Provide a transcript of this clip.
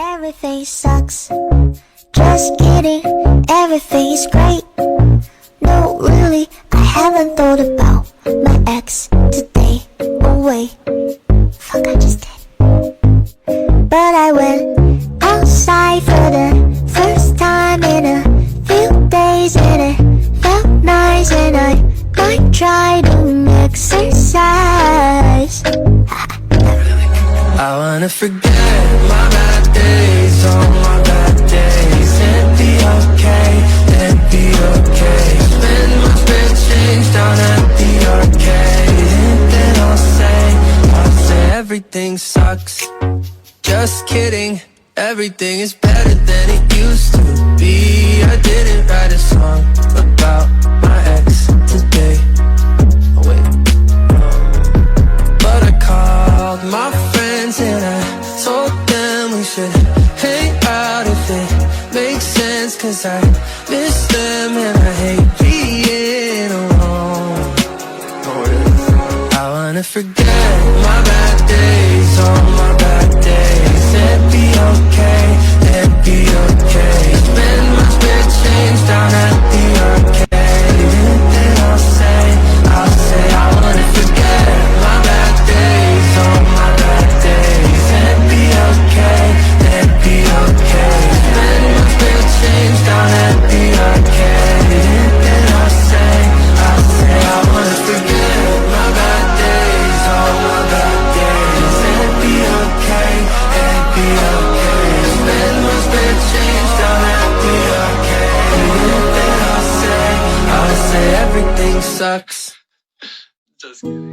Everything sucks. Just kidding. Everything's great. No, really, I haven't thought about my ex today. Oh wait, fuck, I just did. But I went outside for the first time in a few days, and it felt nice, and I might try to exercise. I wanna forget my bad days, all my bad days, and be okay, and be okay. Spend my spare change down at the arcade, and then I'll say everything sucks. Just kidding, everything is better than it used to be. I didn't write a song about my ex today. Oh wait, but I called my friends and I told them we should hang out if it makes sense, cause I miss them and I hate being alone. Oh really? I wanna forget my bad days, all my bad days, and be okay, and be okay. Spend my spare change down at the arcade, and then I'll say I wanna forget my bad days, all my bad days, and be okay, and be okay. Spend my spare change down at the arcade, and then I'll say I wanna forget my bad days, all my bad days, and be okay, and be okay. Spend my spare change down at the arcade, and then I'll say everything sucks. Just kidding.